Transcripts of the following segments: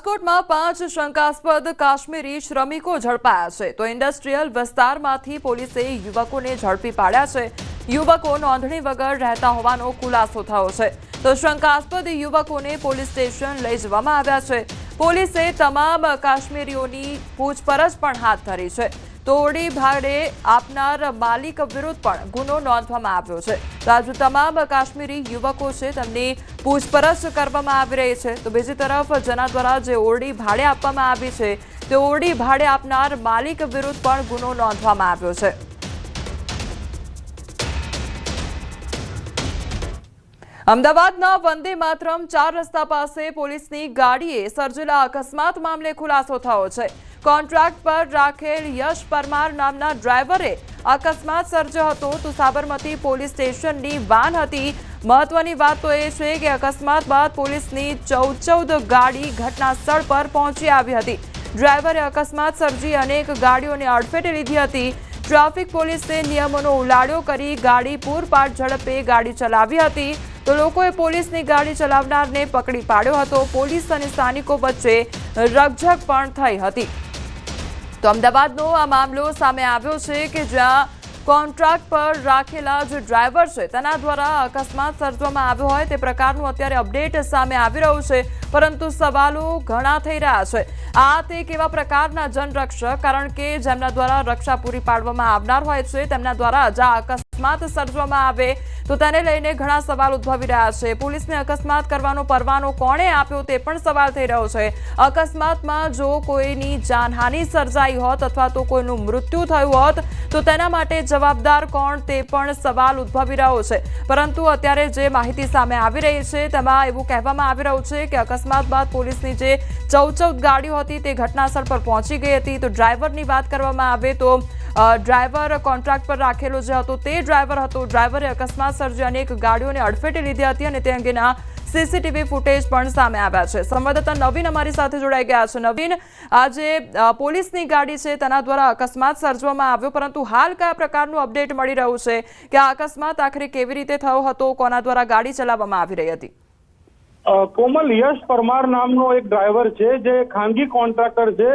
રાજકોટમાં 5 શંકાસ્પદ કાશ્મીરી શ્રમિકો ઝડપાયા છે તો ઇન્ડસ્ટ્રીયલ વિસ્તારમાંથી પોલીસે યુવકોને ઝડપી પાડ્યા છે। યુવકો નોંધણી વગર રહેતા હોવાનો ખુલાસો થયો છે તો શંકાસ્પદ યુવકોને પોલીસ સ્ટેશન લઈ જવામાં આવ્યા છે। પોલીસે તમામ કાશ્મીરીઓની પૂછપરછ પણ હાથ ધરી છે। તોડી ભાડે આપનાર માલિક વિરુદ્ધ પણ ગુનો નોંધવામાં આવ્યો છે। તો આજે તમામ કાશ્મીરી યુવકો છે તેમની પૂછપરછ કરવામાં આવી રહી છે। તો બીજી તરફ જેના દ્વારા જે ઓરડી ભાડે આપવામાં આવી છે તે ઓરડી ભાડે આપનાર માલિક વિરુદ્ધ પણ ગુનો નોંધવામાં આવ્યો છે। અમદાવાદના વંદે માતરમ 4 રસ્તા પાસે પોલીસની ગાડીએ સર્જેલા અકસ્માત મામલે ખુલાસો થયો છે। કોન્ટ્રાક્ટ પર રાખેલ યશ પરમાર નામના ડ્રાઈવરે અકસ્માત સર્જ્યો હતો તો સાબરમતી પોલીસ સ્ટેશનની વાન હતી। મહત્વની વાત તો એ છે કે અકસ્માત બાદ પોલીસની 14 ગાડી ઘટના સ્થળ પર પહોંચી આવી હતી। ડ્રાઈવરે અકસ્માત સર્જી અનેક ગાડીઓને અડફેટે લીધી હતી। ટ્રાફિક પોલીસે નિયમોનો ઉલાળ્યો કરી ગાડી પૂરપાટ ઝડપે ગાડી ચલાવી હતી તો લોકોએ પોલીસની ગાડી ચલાવનારને પકડી પાડ્યો હતો। પોલીસ અને સ્થાનિકો વચ્ચે રકઝક પણ થઈ હતી। તો અમદાવાદનો આ મામલો સામે આવ્યો છે કે જ્યાં કોન્ટ્રાક્ટ પર રાખેલા જે ડ્રાઈવર છે તેના દ્વારા અકસ્માત સર્જવામાં આવ્યો હોય તે પ્રકારનું અત્યારે અપડેટ સામે આવી રહ્યું છે પરંતુ સવાલો ઘણા થઈ રહ્યા છે। આ તે કેવા પ્રકારના જનરક્ષક કારણ કે જેમના દ્વારા રક્ષા પૂરી પાડવામાં આવનાર હોય છે તેમના દ્વારા જ આ અકસ્માત સર્જવામાં આવે તો તેને લઈને ઘણા સવાલ ઉદ્ભવી રહ્યા છે। પોલીસને અકસ્માત કરવાનો પરવાનો કોણે આપ્યો તે પણ સવાલ થઈ રહ્યો છે। અકસ્માતમાં જો કોઈની જાનહાનિ સર્જાઈ હોત અથવા તો કોઈનું મૃત્યુ થયું હોત તો તેના માટે જવાબદાર કોણ તે પણ સવાલ ઉદ્ભવી રહ્યો છે પરંતુ અત્યારે જે માહિતી સામે આવી રહી છે તેમાં એવું કહેવામાં આવી રહ્યું છે કે અકસ્માત બાદ પોલીસની જે 14 ગાડીઓ હતી તે ઘટનાસ્થળ પર પહોંચી ગઈ હતી। તો ડ્રાઈવરની વાત કરવામાં આવે તો ડ્રાઈવર કોન્ટ્રાક્ટ પર રાખેલો જે હતો તે ડ્રાઈવર હતો। ડ્રાઈવરે અકસ્માત સર્જી અનેક ગાડીઓને અડફેટે લીધી હતી અને તે અંગેના સીસીટીવી ફૂટેજ પણ સામે આવ્યા છે। સંવાદદાતા નવીન અમારી સાથે જોડાઈ ગયા છે। નવીન, આજે પોલીસની ગાડી છે તેના દ્વારા અકસ્માત સર્જવામાં આવ્યો પરંતુ હાલ કયા પ્રકારનું અપડેટ મળી રહ્યું છે કે આ અકસ્માત આખરે કેવી રીતે થયો હતો, કોના દ્વારા ગાડી ચલાવવામાં આવી રહી હતી? કોમલ, યશ પરમાર નામનો એક ડ્રાઈવર છે જે ખાનગી કોન્ટ્રાક્ટર છે,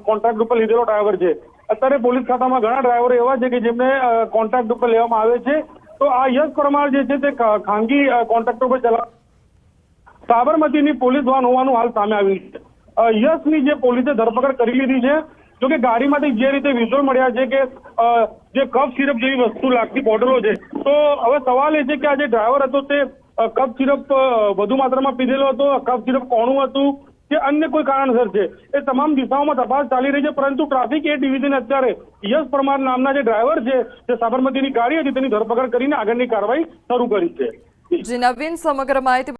કોન્ટ્રાક્ટ ઉપર લીધેલો ડ્રાઈવર છે। અત્યારે પોલીસ ખાતામાં ઘણા ડ્રાઈવરો એવા છે કે જેમને કોન્ટ્રાક્ટ ઉપર લેવામાં આવે છે। તો આ યશ પરમાર જે છે તે ખાનગી કોન્ટ્રાક્ટર ઉપર ચલાવ સાબરમતીની પોલીસ વાન હોવાનું હાલ સામે આવ્યું છે। યશની જે પોલીસે ધરપકડ કરી લીધી છે। જો કે ગાડીમાંથી જે રીતે વિઝ્યુઅલ મળ્યા છે કે જે કફ સિરપ જેવી વસ્તુ લાગતી બોટલો છે તો હવે સવાલ એ છે કે આ જે ડ્રાઈવર હતો તે કફ સિરપ વધુ માત્રામાં પીધેલો હતો, કફ સિરપ કોણું હતું કે અન્ય કોઈ કારણસર છે એ તમામ દિશાઓમાં તપાસ ચાલી રહી છે પરંતુ ટ્રાફિક એ ડિવિઝન અત્યારે યશ પરમાર નામના જે ડ્રાઈવર છે જે સાબરમતીની ગાડી હતી તેની ધરપકડ કરીને આગળની કાર્યવાહી શરૂ કરી છે। જી નવીન, સમગ્ર માહિતી